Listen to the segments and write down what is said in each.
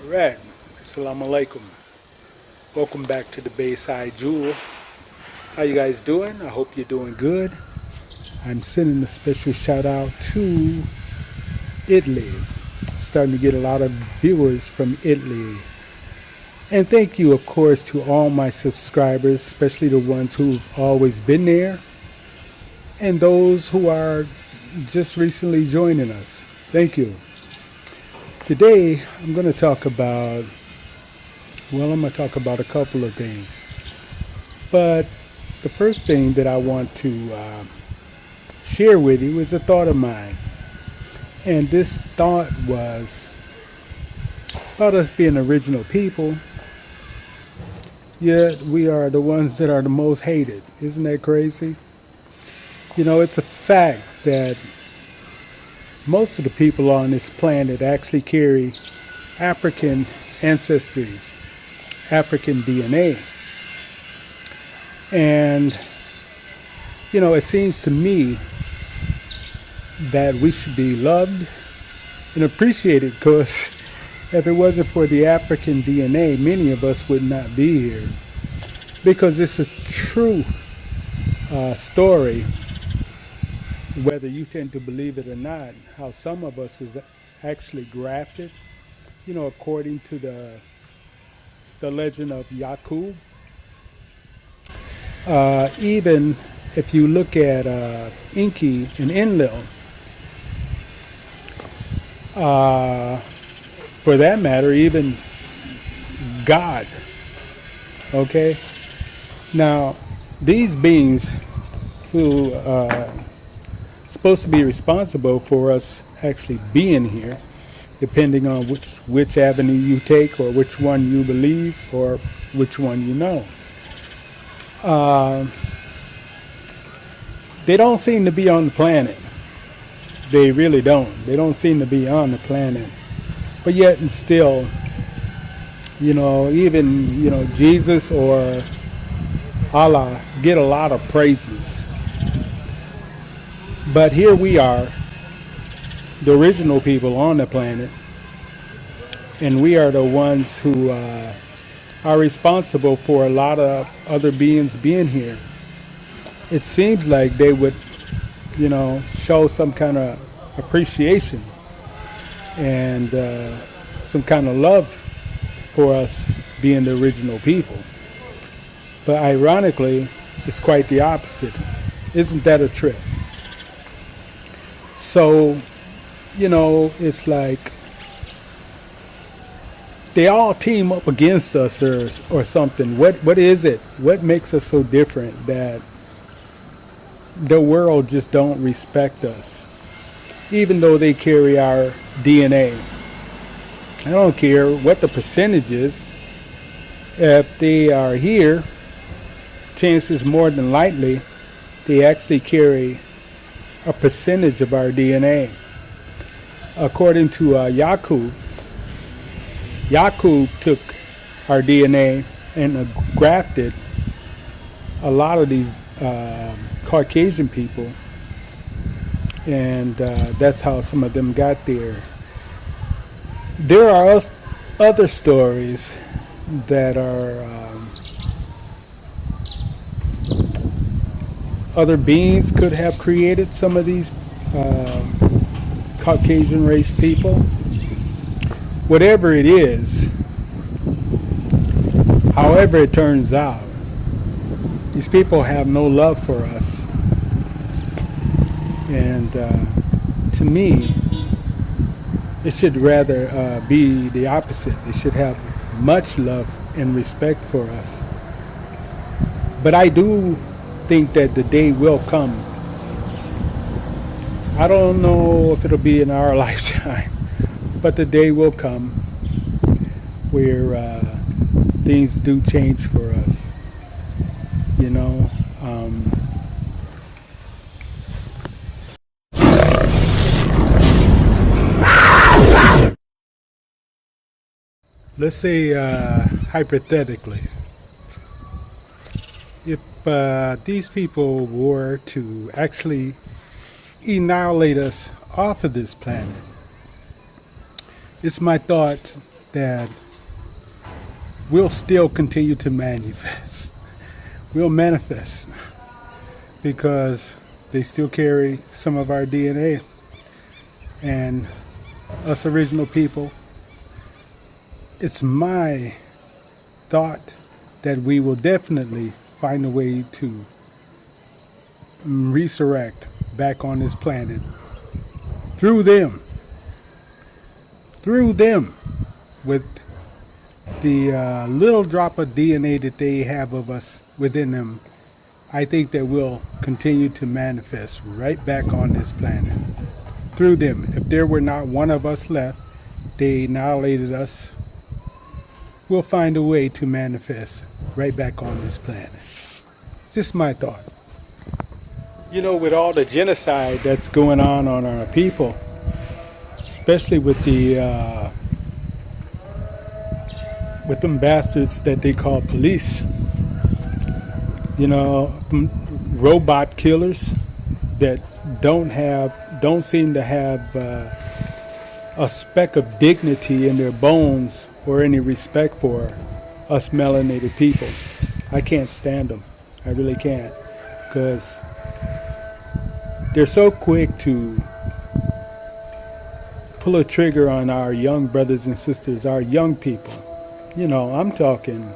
Alright, Assalamu alaikum. Welcome back to the Beyside Jewel. How you guys doing? I hope you're doing good. I'm sending a special shout out to Italy. I'm starting to get a lot of viewers from Italy. And thank you, of course, to all my subscribers, especially the ones who've always been there and those who are just recently joining us. Thank you. Today, I'm going to talk about a couple of things. But the first thing that I want to share with you is a thought of mine. And this thought was about us being original people, yet we are the ones that are the most hated. Isn't that crazy? You know, it's a fact that most of the people on this planet actually carry African ancestry, African DNA. And, you know, it seems to me that we should be loved and appreciated, because if it wasn't for the African DNA, many of us would not be here. Because it's a true story, whether you tend to believe it or not, how some of us was actually grafted, you know, according to the legend of Yakub. Even if you look at Enki and Enlil, for that matter, even God. Okay? Now, these beings who supposed to be responsible for us actually being here, depending on which avenue you take, or which one you believe, or which one you know. They don't seem to be on the planet. They really don't. They don't seem to be on the planet. But yet and still, you know, even, you know, Jesus or Allah get a lot of praises. But here we are, the original people on the planet, and we are the ones who are responsible for a lot of other beings being here. It seems like they would, you know, show some kind of appreciation and some kind of love for us being the original people. But ironically, it's quite the opposite. Isn't that a trip? So, you know, it's like they all team up against us or something. What is it? What makes us so different that the world just don't respect us, even though they carry our DNA? I don't care what the percentage is. If they are here, chances more than likely they actually carry a percentage of our DNA. According to Yakub took our DNA and grafted a lot of these Caucasian people, and that's how some of them got there. There are other stories that are other beings could have created some of these Caucasian race people. Whatever it is, however it turns out, these people have no love for us. And to me, it should rather be the opposite. They should have much love and respect for us. But I do think that the day will come. I don't know if it'll be in our lifetime, but the day will come where things do change for us. You know, let's say hypothetically, if these people were to actually annihilate us off of this planet, it's my thought that we'll still continue to manifest. We'll manifest because they still carry some of our DNA. And us original people, it's my thought that we will definitely find a way to resurrect back on this planet through them, with the little drop of DNA that they have of us within them. I think that we'll continue to manifest right back on this planet through them. If there were not one of us left, they annihilated us, we'll find a way to manifest right back on this planet. Just my thought. You know, with all the genocide that's going on our people, especially with them bastards that they call police, you know, robot killers that don't seem to have a speck of dignity in their bones or any respect for us melanated people. I can't stand them. I really can't, because they're so quick to pull a trigger on our young brothers and sisters, our young people. You know, I'm talking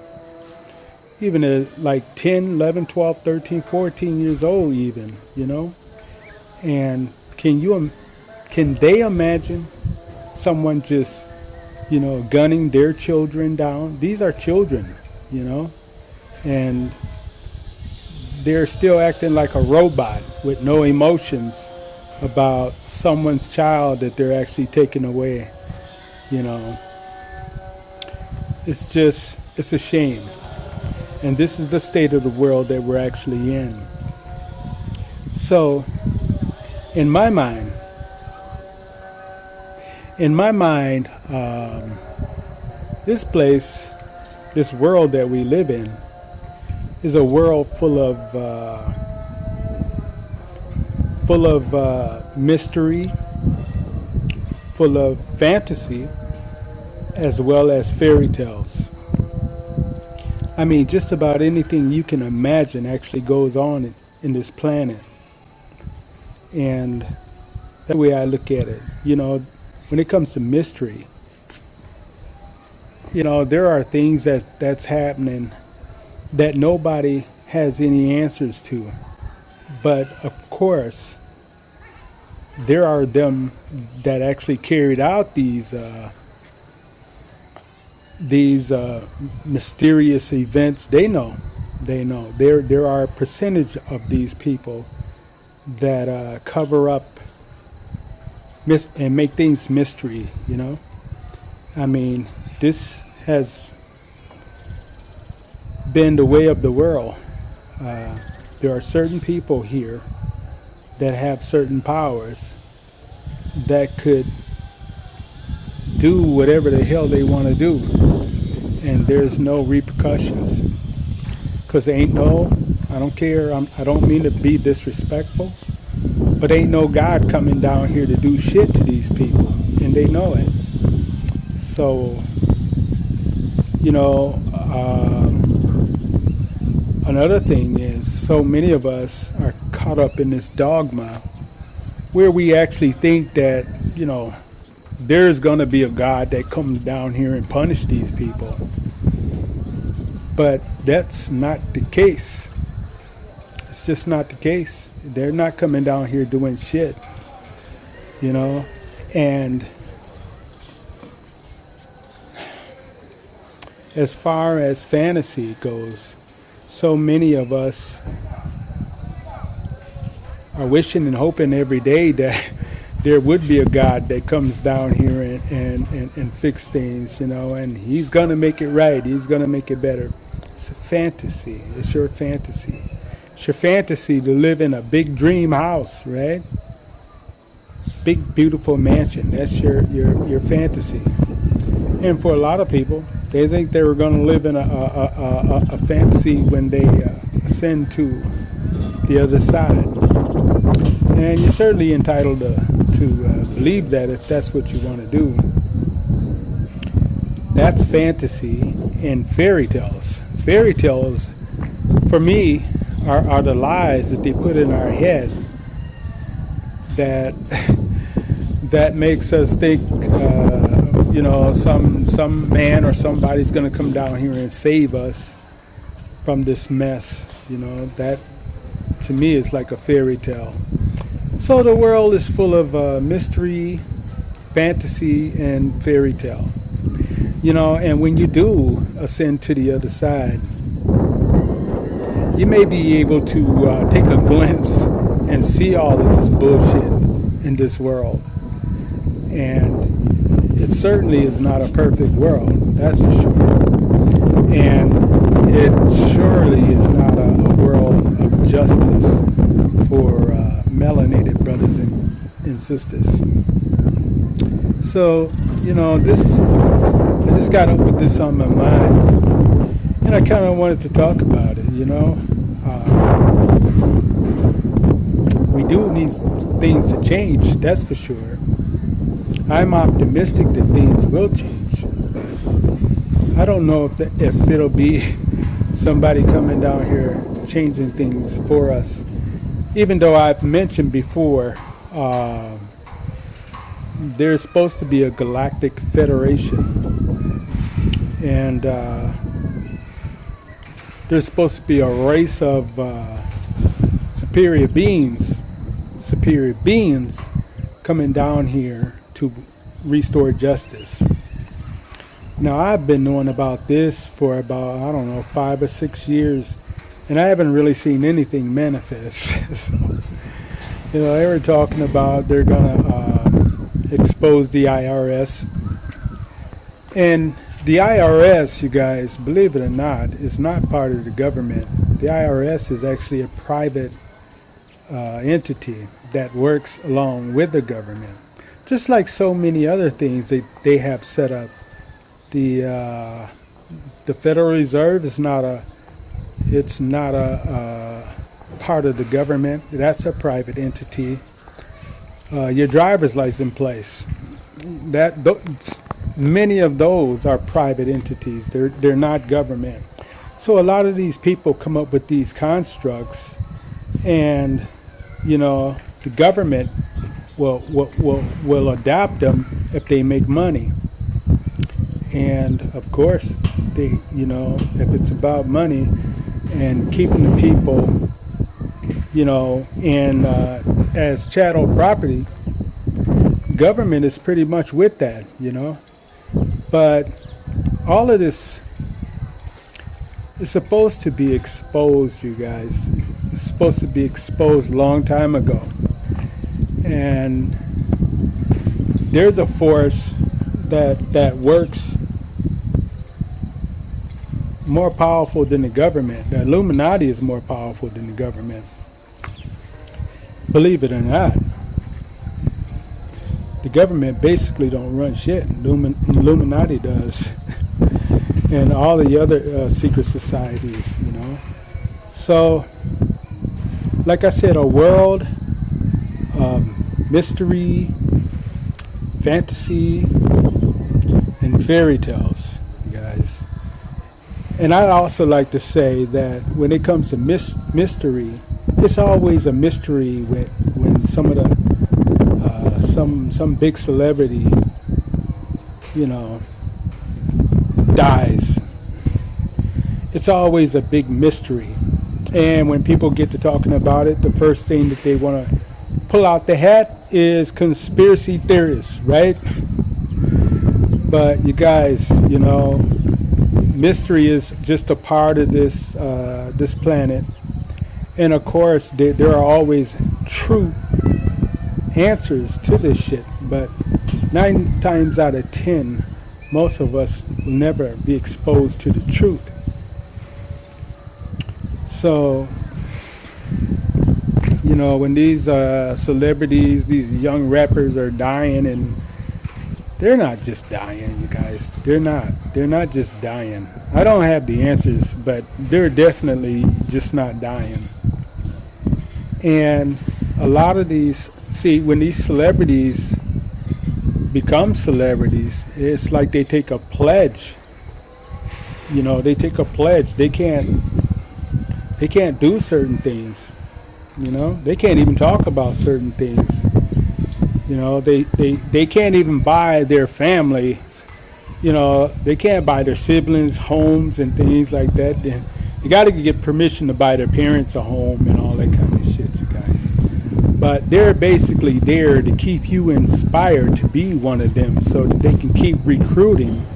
even at like 10, 11, 12, 13, 14 years old even, you know. And can they imagine someone just, you know, gunning their children down? These are children, you know, and they're still acting like a robot with no emotions about someone's child that they're actually taking away, you know. It's a shame. And this is the state of the world that we're actually in. So, in my mind, this place, this world that we live in, is a world full of mystery, full of fantasy, as well as fairy tales. I mean, just about anything you can imagine actually goes on in this planet. And that's the way I look at it. You know, when it comes to mystery, you know, there are things that's happening that nobody has any answers to. But of course, there are them that actually carried out these mysterious events. They know. There are a percentage of these people that cover up and make things mystery, you know. I mean, this has been the way of the world. There are certain people here that have certain powers that could do whatever the hell they want to do, and there's no repercussions, because I don't care, I don't mean to be disrespectful, but ain't no God coming down here to do shit to these people, and they know it. So, you know, another thing is, so many of us are caught up in this dogma where we actually think that, you know, there's going to be a God that comes down here and punish these people. But that's not the case. It's just not the case. They're not coming down here doing shit, you know. And as far as fantasy goes, so many of us are wishing and hoping every day that there would be a God that comes down here and fix things, you know, and he's going to make it right. He's going to make it better. It's a fantasy. It's your fantasy. It's your fantasy to live in a big dream house, right? Big, beautiful mansion. That's your fantasy. And for a lot of people, they think they were going to live in a fantasy when they ascend to the other side. And you're certainly entitled to believe that if that's what you want to do. That's fantasy and fairy tales. Fairy tales, for me, are the lies that they put in our head that that makes us think, some man or somebody's going to come down here and save us from this mess. That to me is like a fairy tale. So the world is full of mystery, fantasy, and fairy tale. And when you do ascend to the other side, you may be able to take a glimpse and see all of this bullshit in this world. And it certainly is not a perfect world, that's for sure. And it surely is not a world of justice for melanated brothers and sisters. So, I just got up with this on my mind, and I kind of wanted to talk about it. We do need things to change, that's for sure. I'm optimistic that things will change, but I don't know if it'll be somebody coming down here changing things for us. Even though I've mentioned before, there's supposed to be a galactic federation, and there's supposed to be a race of superior beings coming down here to restore justice. Now, I've been knowing about this for about, 5 or 6 years, and I haven't really seen anything manifest. So, they were talking about they're gonna expose the IRS. And the IRS, you guys, believe it or not, is not part of the government. The IRS is actually a private entity that works along with the government. Just like so many other things they have set up. The Federal Reserve is not a part of the government. That's a private entity. Your driver's license place. Many of those are private entities. They're not government. So a lot of these people come up with these constructs, and the government will adapt them if they make money. And of course, if it's about money and keeping the people, as chattel property, government is pretty much with that, But all of this is supposed to be exposed, you guys. It's supposed to be exposed a long time ago. And there's a force that works more powerful than the government. The Illuminati is more powerful than the government. Believe it or not. The government basically don't run shit. Illuminati does. And all the other secret societies, So, like I said, a world of mystery, fantasy, and fairy tales, you guys. And I also like to say that when it comes to mystery, it's always a mystery when some of the some big celebrity, dies. It's always a big mystery. And when people get to talking about it, the first thing that they want to pull out the hat is conspiracy theorists, right? But you guys, mystery is just a part of this planet. And of course, there are always true answers to this shit. But 9 times out of 10, most of us will never be exposed to the truth. So, when these celebrities, these young rappers are dying, and they're not just dying, you guys. They're not just dying. I don't have the answers, but they're definitely just not dying. And a lot of these, when these celebrities become celebrities, it's like they take a pledge. They take a pledge. They can't do certain things. They can't even talk about certain things. They can't even buy their families. They can't buy their siblings homes and things like that. They got to get permission to buy their parents a home and all that kind of shit, you guys. But they're basically there to keep you inspired to be one of them so that they can keep recruiting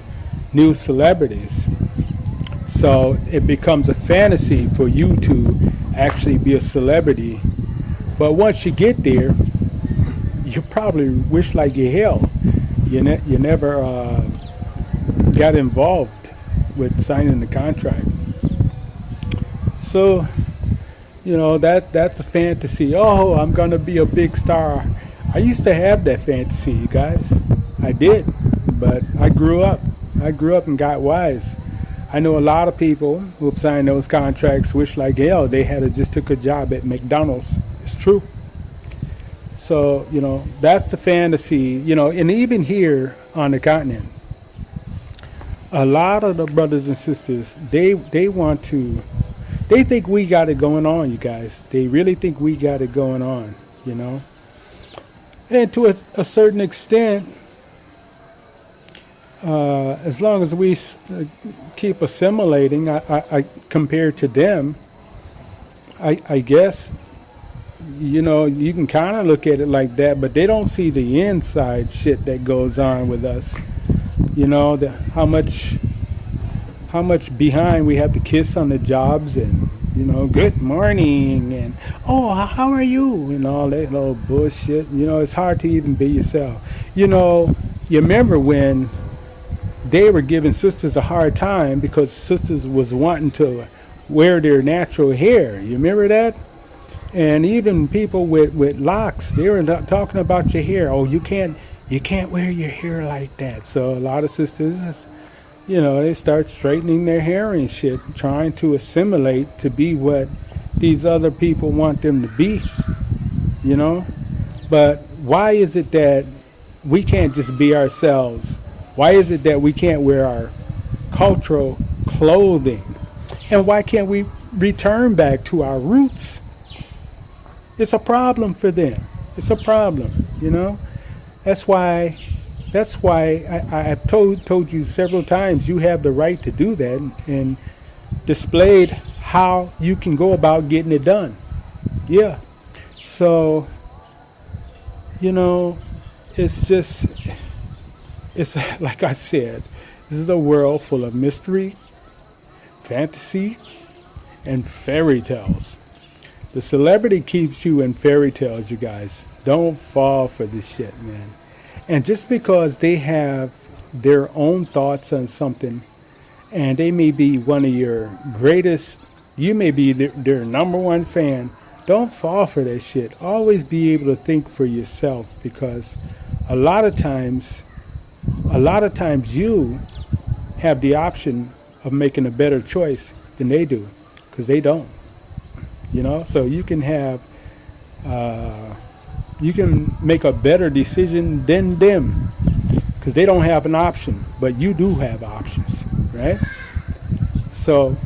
new celebrities. So it becomes a fantasy for you to actually be a celebrity. But once you get there, you probably wish like you hell you never got involved with signing the contract. So that's a fantasy. Oh, I'm gonna be a big star. I used to have that fantasy, you guys. I did, but I grew up and got wise. I know a lot of people who have signed those contracts wish like hell they had just took a job at McDonald's. It's true. So that's the fantasy. And even here on the continent, a lot of the brothers and sisters, they think we got it going on, you guys. They really think we got it going on, And to a certain extent, as long as we keep assimilating, I compared to them, I guess, you can kind of look at it like that, but they don't see the inside shit that goes on with us. How much behind we have to kiss on the jobs and, good morning and, oh, how are you? And all that little bullshit. It's hard to even be yourself. You remember when they were giving sisters a hard time because sisters was wanting to wear their natural hair. You remember that? And even people with locks, they were talking about your hair. Oh, you can't wear your hair like that. So a lot of sisters, they start straightening their hair and shit, trying to assimilate to be what these other people want them to be, But why is it that we can't just be ourselves? Why is it that we can't wear our cultural clothing? And why can't we return back to our roots? It's a problem for them. It's a problem, That's why I've told you several times you have the right to do that and displayed how you can go about getting it done. Yeah. So, it's like I said, this is a world full of mystery, fantasy, and fairy tales. The celebrity keeps you in fairy tales, you guys. Don't fall for this shit, man. And just because they have their own thoughts on something, and they may be one of your greatest, you may be their number one fan, don't fall for that shit. Always be able to think for yourself, because a lot of times you have the option of making a better choice than they do, because they don't. So you can make a better decision than them, because they don't have an option, but you do have options, right? So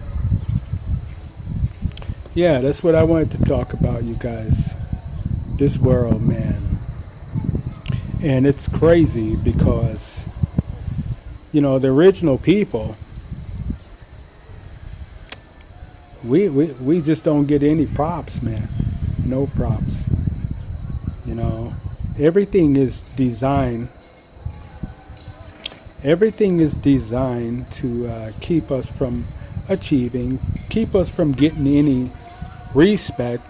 yeah, that's what I wanted to talk about, you guys. This world, man. And it's crazy because the original people, we just don't get any props, man. No props. Everything is designed to keep us from achieving, keep us from getting any respect.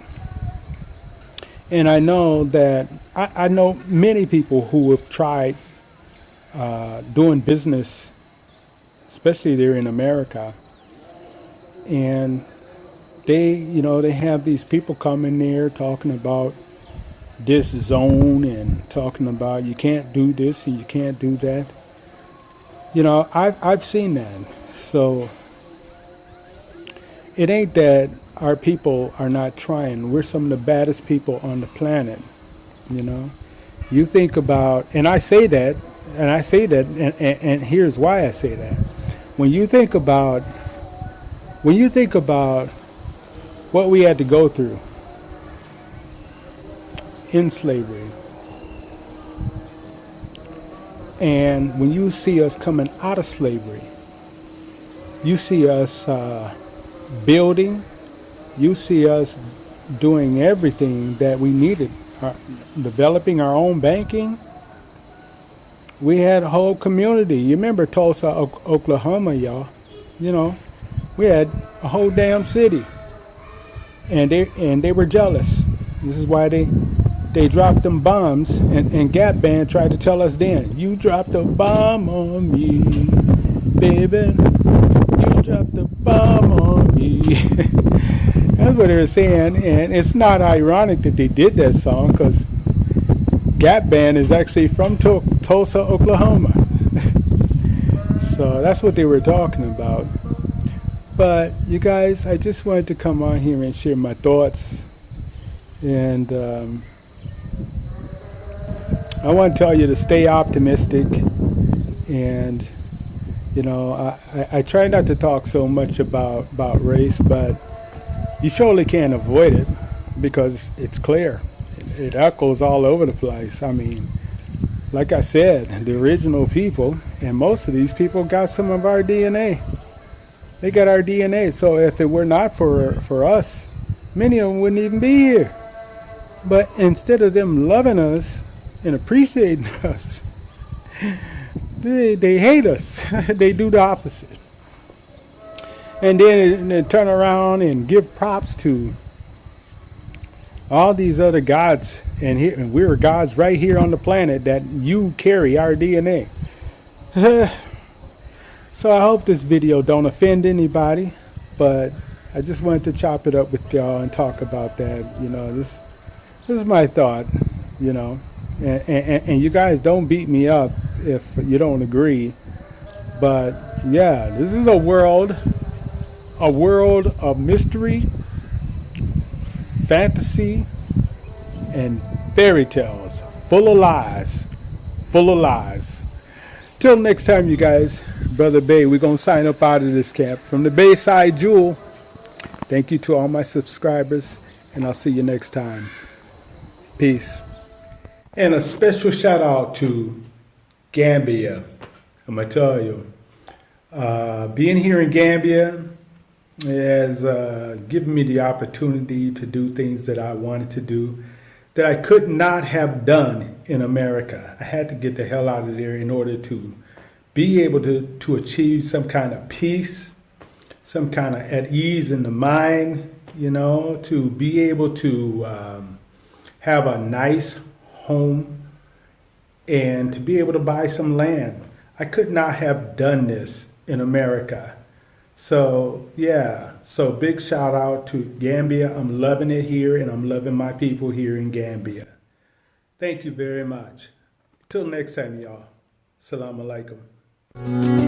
And I know that I know many people who have tried doing business, especially there in America, and they have these people come in there talking about this zone and talking about you can't do this and you can't do that. I've seen that. So it ain't that our people are not trying. We're some of the baddest people on the planet, You think about, and and here's why I say that. When you think about, what we had to go through in slavery, and when you see us coming out of slavery, you see us building, you see us doing everything that we needed, developing our own banking. We had a whole community. You remember Tulsa, Oklahoma, y'all? You know, we had a whole damn city, and they were jealous. This is why they dropped them bombs, and Gap Band tried to tell us then, you dropped a bomb on me, baby. You dropped the bomb on me. That's what they were saying, and it's not ironic that they did that song, because Gap Band is actually from Tulsa, Oklahoma. So that's what they were talking about. But you guys, I just wanted to come on here and share my thoughts. And I want to tell you to stay optimistic. And, you know, I try not to talk so much about race, but you surely can't avoid it because it's clear. It echoes all over the place. I mean, like I said, the original people, and most of these people got some of our DNA. They got our DNA. So if it were not for us, many of them wouldn't even be here. But instead of them loving us and appreciating us, they hate us. They do the opposite. And then they turn around and give props to all these other gods, and we're gods right here on the planet that you carry our DNA. So I hope this video don't offend anybody, but I just wanted to chop it up with y'all and talk about that. You know, this is my thought, you know, and you guys don't beat me up if you don't agree. But yeah, this is a world of mystery, fantasy, and fairy tales, full of lies. Till next time, you guys, Brother Bay, we're going to sign up out of this camp. From the Beyside Jewel, thank you to all my subscribers, and I'll see you next time. Peace. And a special shout out to Gambia. I'm going to tell you, being here in Gambia has given me the opportunity to do things that I wanted to do that I could not have done in America. I had to get the hell out of there in order to be able to achieve some kind of peace, some kind of at ease in the mind, you know, to be able to have a nice home and to be able to buy some land. I could not have done this in America. So, yeah, so big shout out to Gambia. I'm loving it here, and I'm loving my people here in Gambia. Thank you very much. Till next time, y'all. Assalamu alaikum.